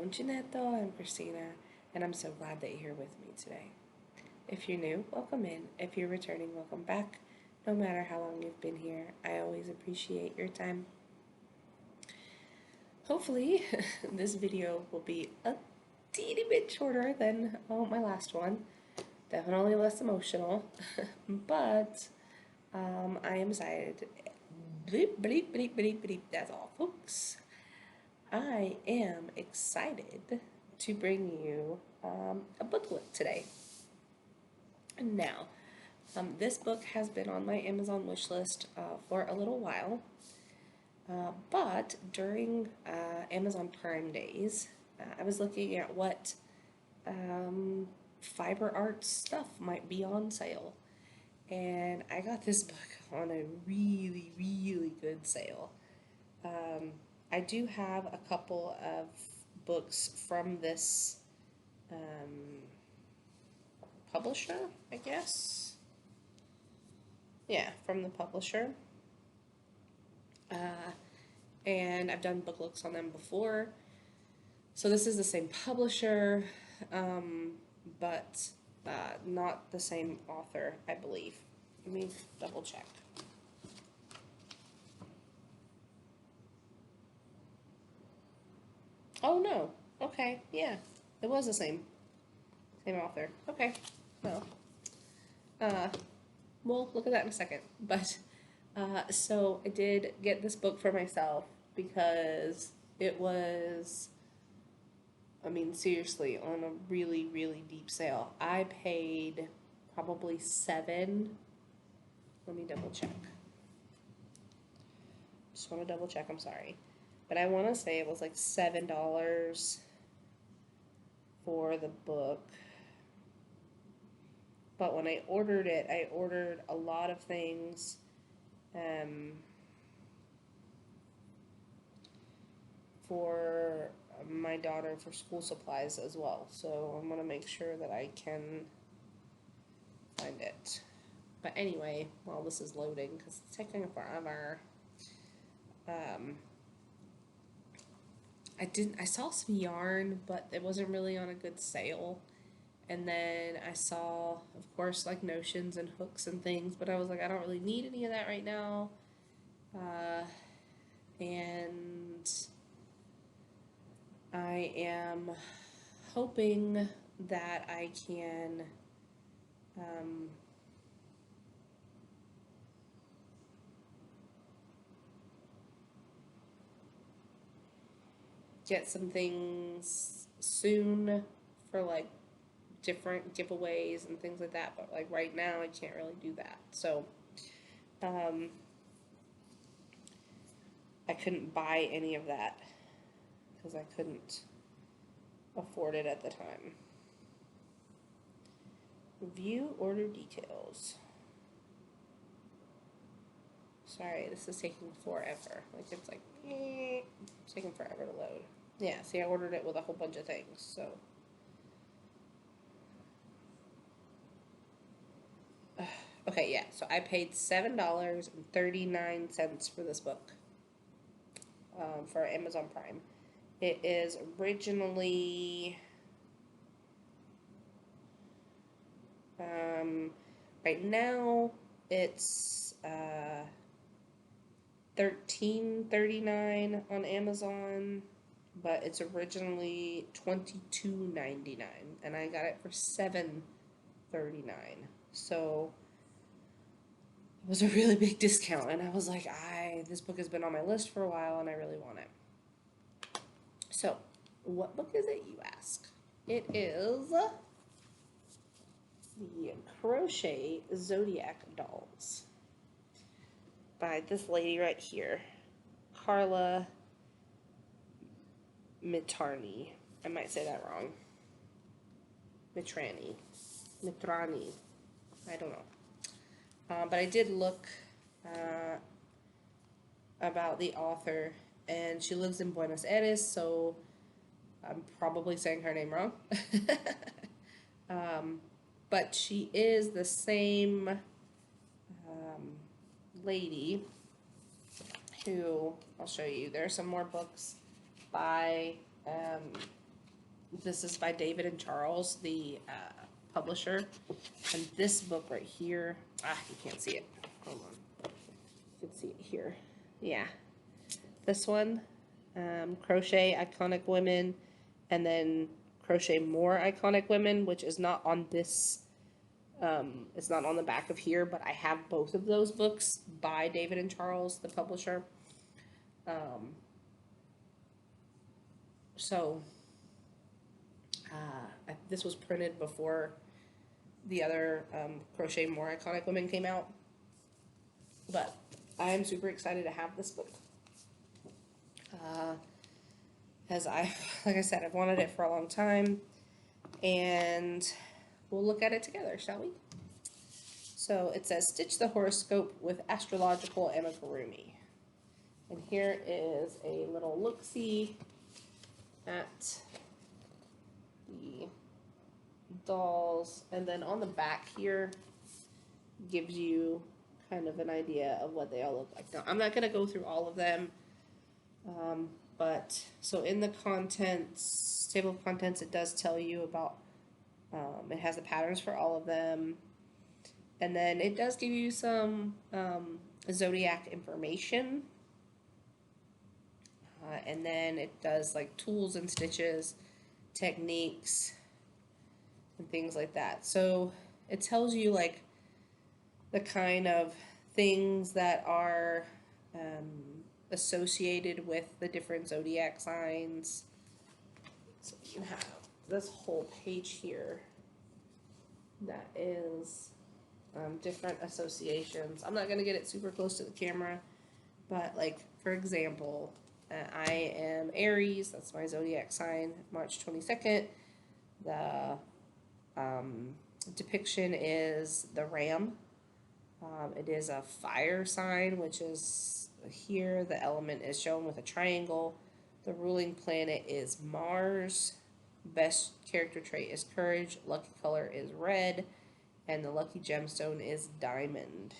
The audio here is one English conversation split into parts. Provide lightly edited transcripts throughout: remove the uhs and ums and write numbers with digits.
Ginetto, I'm Christina, and I'm so glad that you're here with me today. If you're new, welcome in. If you're returning, welcome back. No matter how long you've been here, I always appreciate your time. Hopefully, this video will be a teeny bit shorter than my last one. Definitely less emotional, but I am excited. Bleep, bleep, bleep, bleep, bleep. That's all, folks. I am excited to bring you a booklet today. Now, this book has been on my Amazon wish list for a little while, but during Amazon Prime days, I was looking at what fiber arts stuff might be on sale, and I got this book on a really, really good sale. I do have a couple of books from this publisher, I guess. Yeah, from the publisher. And I've done book looks on them before. So this is the same publisher, but not the same author, I believe. Let me double check. Oh no. Okay, yeah. It was the same author. Okay. Well, we'll look at that in a second. But so I did get this book for myself because it was, I mean, seriously, on a really, really deep sale. I paid probably $7. Let me double check. Just want to double check, I'm sorry. But I want to say it was like $7 for the book. But when I ordered it, I ordered a lot of things for my daughter for school supplies as well. So I'm going to make sure that I can find it. But anyway, while this is loading, because it's taking forever, I saw some yarn, but it wasn't really on a good sale. And then I saw, of course, like notions and hooks and things, but I was like, I don't really need any of that right now. And I am hoping that I can get some things soon for like different giveaways and things like that, but like right now I can't really do that. So I couldn't buy any of that because I couldn't afford it at the time. View order details. Sorry, this is taking forever. Like it's like it's taking forever to load. Yeah, see, I ordered it with a whole bunch of things, so. Okay, yeah, so I paid $7.39 for this book for Amazon Prime. It is originally right now it's $13.39 on Amazon, but it's originally $22.99, and I got it for $7.39. So it was a really big discount, and I was like, this book has been on my list for a while, and I really want it. So, what book is it, you ask? It is the Crochet Zodiac Dolls by this lady right here, Carla Mitrani. I might say that wrong. Mitrani. I don't know. But I did look about the author, and she lives in Buenos Aires, so I'm probably saying her name wrong. But she is the same lady who, I'll show you, there are some more books by This is by David and Charles, the publisher. And this book right here, you can't see it. Hold on. You can see it here. Yeah. This one, Crochet Iconic Women, and then Crochet More Iconic Women, which is not on this, it's not on the back of here, but I have both of those books by David and Charles, the publisher. So, this was printed before the other Crochet More Iconic Women came out. But I am super excited to have this book. As like I said, I've wanted it for a long time. And we'll look at it together, shall we? So it says, stitch the horoscope with astrological amigurumi. And here is a little look-see at the dolls. And then on the back here gives you kind of an idea of what they all look like. Now, I'm not going to go through all of them. But so in the contents, table of contents, it does tell you about, it has the patterns for all of them. And then it does give you some Zodiac information. And then it does like tools and stitches, techniques, and things like that. So it tells you like the kind of things that are associated with the different zodiac signs. So you have this whole page here that is different associations. I'm not going to get it super close to the camera, but like, for example, I am Aries. That's my zodiac sign, March 22nd. The depiction is the ram. It is a fire sign, which is here. The element is shown with a triangle. The ruling planet is Mars. Best character trait is courage. Lucky color is red. And the lucky gemstone is diamond.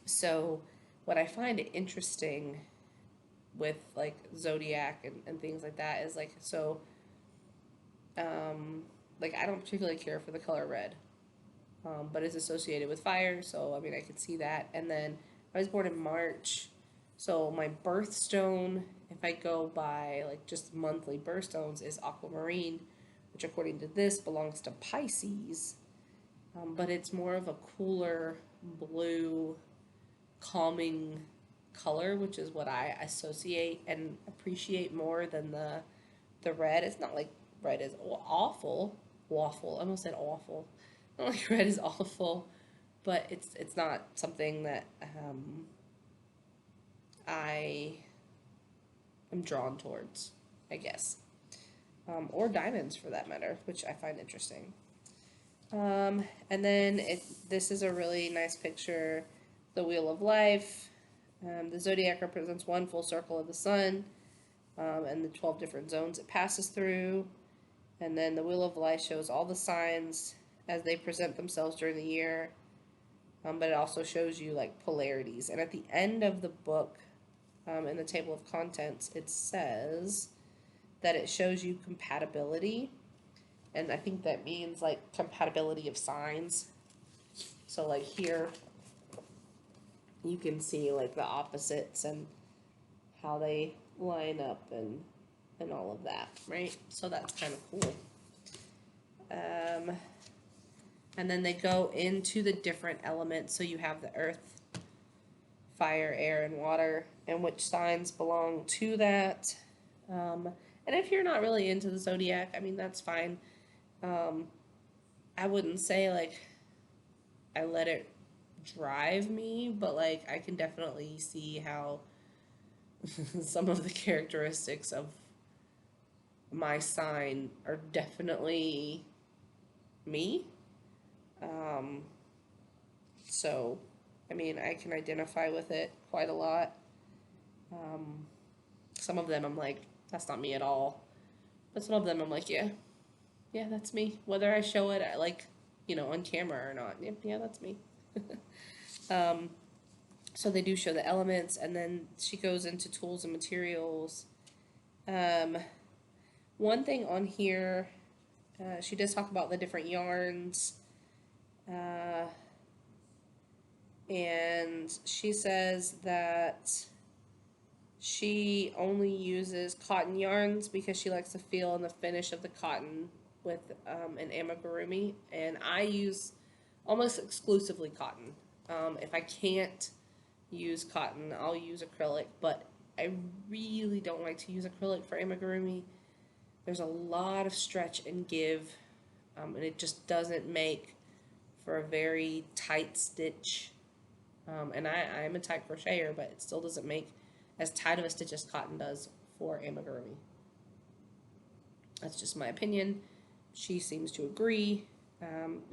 So what I find interesting with like Zodiac and things like that is like, so like I don't particularly care for the color red, but it's associated with fire, so I mean I could see that. And then I was born in March, so my birthstone, if I go by like just monthly birthstones, is aquamarine, which according to this belongs to Pisces, but it's more of a cooler blue, calming color, which is what I associate and appreciate more than the red. It's not like red is awful. Waffle. I almost said awful. Not like red is awful, but it's not something that I am drawn towards, I guess. Or diamonds for that matter, which I find interesting. And then this is a really nice picture, the Wheel of Life. The zodiac represents one full circle of the sun, and the 12 different zones it passes through. And then the Wheel of Life shows all the signs as they present themselves during the year, but it also shows you like polarities. And at the end of the book, in the table of contents, it says that it shows you compatibility, and I think that means like compatibility of signs. So like here, you can see like the opposites and how they line up and all of that, right? So that's kind of cool. And then they go into the different elements. So you have the earth, fire, air, and water, and which signs belong to that. And if you're not really into the zodiac, I mean, that's fine. I wouldn't say like I let it drive me, but like I can definitely see how some of the characteristics of my sign are definitely me. So I mean, I can identify with it quite a lot. Some of them I'm like, that's not me at all. But some of them I'm like, yeah, that's me. Whether I show it like, on camera or not. Yeah, that's me. So they do show the elements, and then she goes into tools and materials. One thing on here, she does talk about the different yarns, and she says that she only uses cotton yarns because she likes the feel and the finish of the cotton with an amigurumi, and I use almost exclusively cotton. If I can't use cotton, I'll use acrylic, but I really don't like to use acrylic for amigurumi. There's a lot of stretch and give, and it just doesn't make for a very tight stitch. And I'm a tight crocheter, but it still doesn't make as tight of a stitch as cotton does for amigurumi. That's just my opinion. She seems to agree.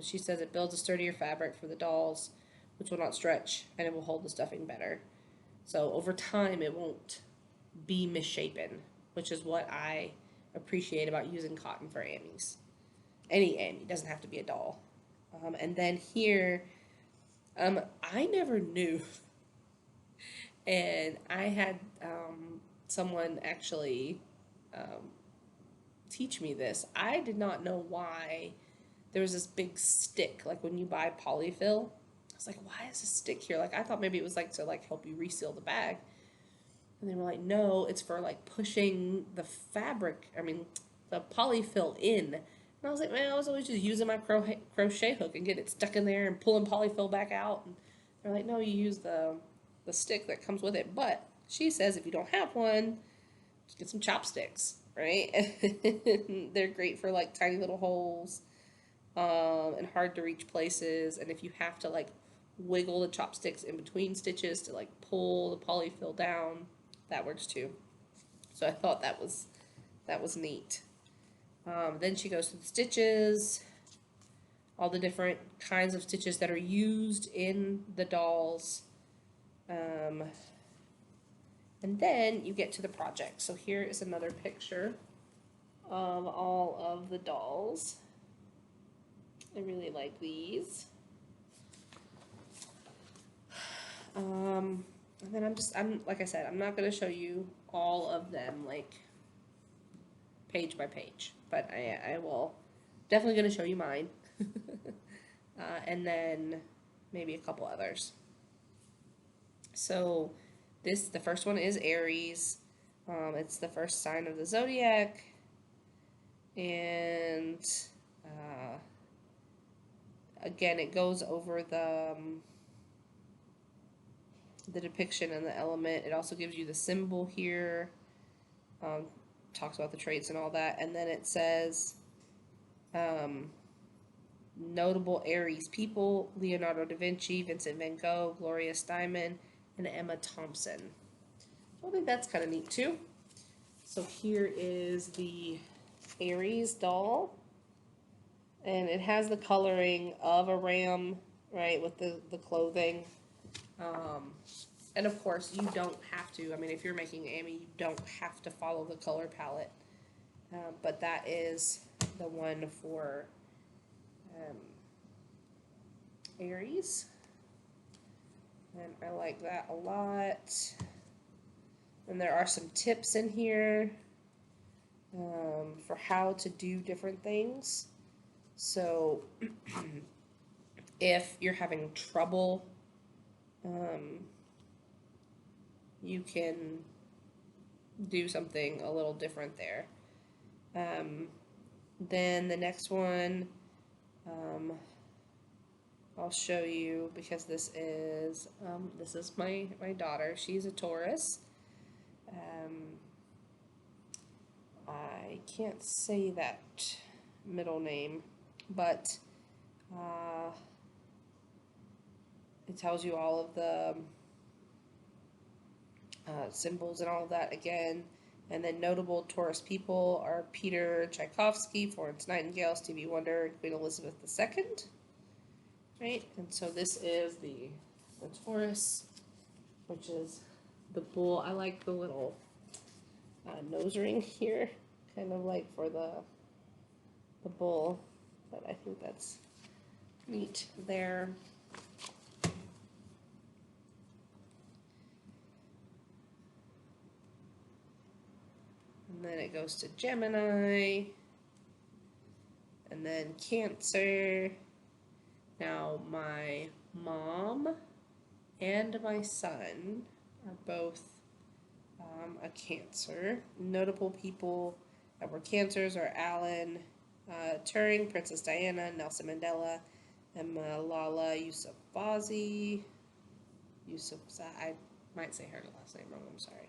She says it builds a sturdier fabric for the dolls, which will not stretch, and it will hold the stuffing better. So over time, it won't be misshapen, which is what I appreciate about using cotton for Ammies. Any Ammie, doesn't have to be a doll. And then here, I never knew, and I had someone actually teach me this. I did not know why there was this big stick, like when you buy polyfill. I was like, why is this stick here? Like, I thought maybe it was like to like help you reseal the bag. And they were like, no, it's for like pushing the fabric, the polyfill in. And I was like, man, I was always just using my crochet hook and get it stuck in there and pulling polyfill back out. And they're like, no, you use the stick that comes with it. But she says if you don't have one, just get some chopsticks, right? They're great for like tiny little holes and hard to reach places. And if you have to like wiggle the chopsticks in between stitches to like pull the polyfill down, that works too. So I thought that was neat. Then she goes through the stitches, all the different kinds of stitches that are used in the dolls. And then you get to the project. So here is another picture of all of the dolls. I really like these. And then I'm like I said, I'm not going to show you all of them like page by page, but I will definitely going to show you mine. And then maybe a couple others. So the first one is Aries. It's the first sign of the Zodiac. And again, it goes over the depiction and the element. It also gives you the symbol here. Talks about the traits and all that. And then it says notable Aries people: Leonardo da Vinci, Vincent van Gogh, Gloria Steinem, and Emma Thompson. So I think that's kind of neat too. So here is the Aries doll. And it has the coloring of a ram, right, with the clothing. And of course, you don't have to. I mean, if you're making Ammie, you don't have to follow the color palette. But that is the one for Aries. And I like that a lot. And there are some tips in here for how to do different things. So if you're having trouble, you can do something a little different there. Then the next one, I'll show you, because this is my daughter. She's a Taurus. I can't say that middle name, but it tells you all of the symbols and all of that again. And then notable Taurus people are Peter Tchaikovsky, Florence Nightingale, Stevie Wonder, and Queen Elizabeth II. Right? And so this is the Taurus, which is the bull. I like the little nose ring here, kind of like for the bull, but I think that's neat there. And then it goes to Gemini, and then Cancer. Now, my mom and my son are both a Cancer. Notable people that were Cancers are Alan Turing, Princess Diana, Nelson Mandela, and Malala Yousafzai. I might say her last name wrong, I'm sorry.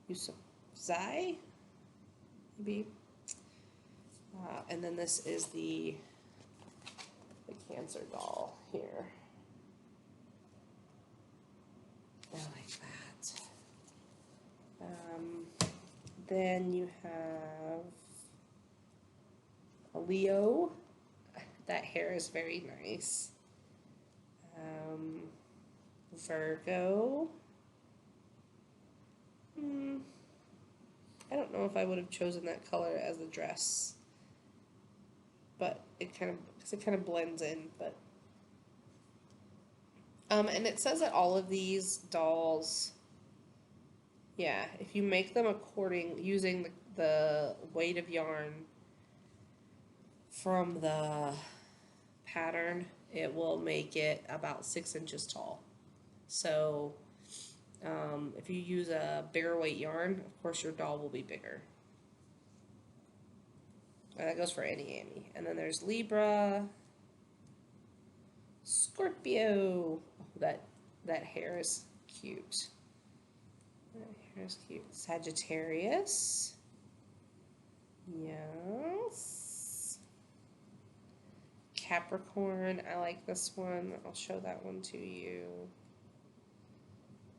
Yousafzai, maybe. And then this is the Cancer doll here. I like that. Then you have a Leo. That hair is very nice. Virgo. I don't know if I would have chosen that color as a dress, but it kind of blends in. But and it says that all of these dolls, yeah, if you make them using the weight of yarn from the pattern, it will make it about 6 inches tall. So if you use a bigger weight yarn, of course your doll will be bigger. And that goes for any Amy. And then there's Libra, Scorpio. Oh, that hair is cute. That hair is cute. Sagittarius. Yes. Capricorn. I like this one. I'll show that one to you.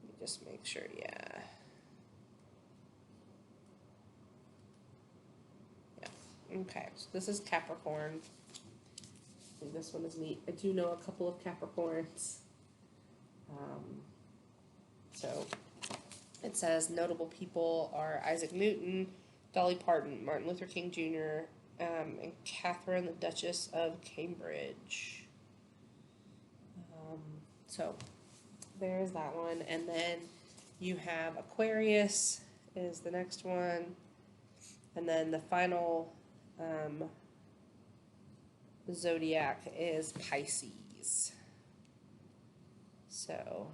Let me just make sure, yeah. Okay, so this is Capricorn. And this one is neat. I do know a couple of Capricorns. So it says notable people are Isaac Newton, Dolly Parton, Martin Luther King Jr., and Catherine, the Duchess of Cambridge. So there's that one. And then you have Aquarius is the next one. And then the final Zodiac is Pisces. So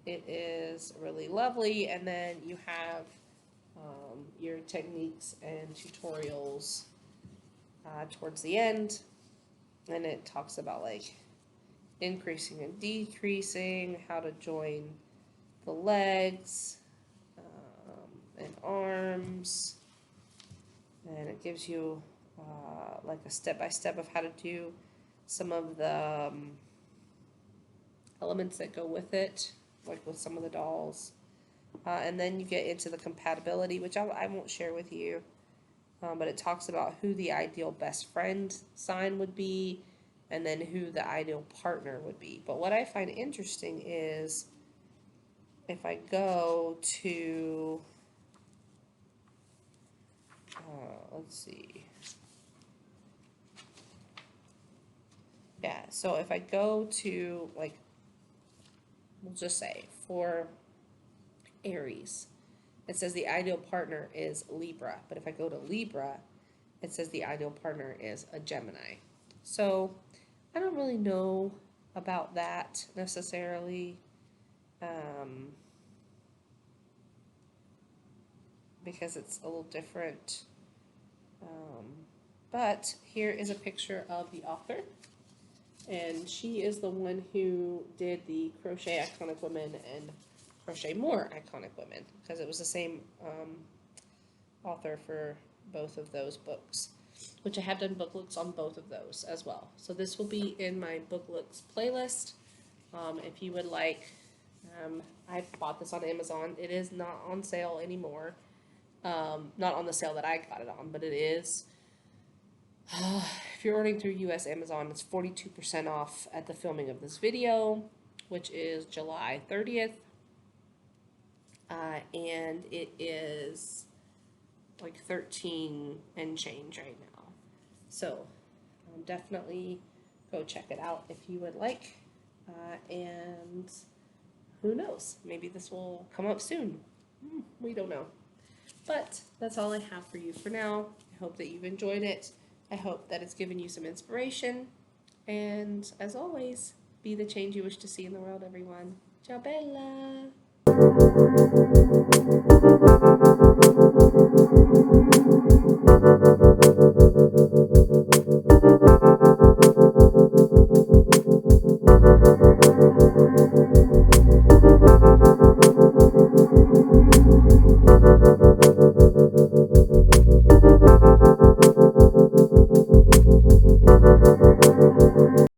it is really lovely. And then you have your techniques and tutorials towards the end. And it talks about like increasing and decreasing, how to join the legs and arms. And it gives you like a step-by-step of how to do some of the elements that go with it, like with some of the dolls. And then you get into the compatibility, which I won't share with you, but it talks about who the ideal best friend sign would be, and then who the ideal partner would be. But what I find interesting is if I go to, let's see. Yeah, so if I go to, like, we'll just say for Aries, it says the ideal partner is Libra. But if I go to Libra, it says the ideal partner is a Gemini. So I don't really know about that necessarily, because it's a little different. But here is a picture of the author. And she is the one who did the Crochet Iconic Women and Crochet More Iconic Women, because it was the same author for both of those books, which I have done book looks on both of those as well. So this will be in my book looks playlist. If you would like, I bought this on Amazon. It is not on sale anymore. Not on the sale that I got it on, but it is. If you're ordering through US Amazon, it's 42% off at the filming of this video, which is July 30th. And it is like 13 and change right now. So definitely go check it out if you would like. And who knows, maybe this will come up soon. We don't know. But that's all I have for you for now. I hope that you've enjoyed it. I hope that it's given you some inspiration. And as always, be the change you wish to see in the world, everyone. Ciao bella!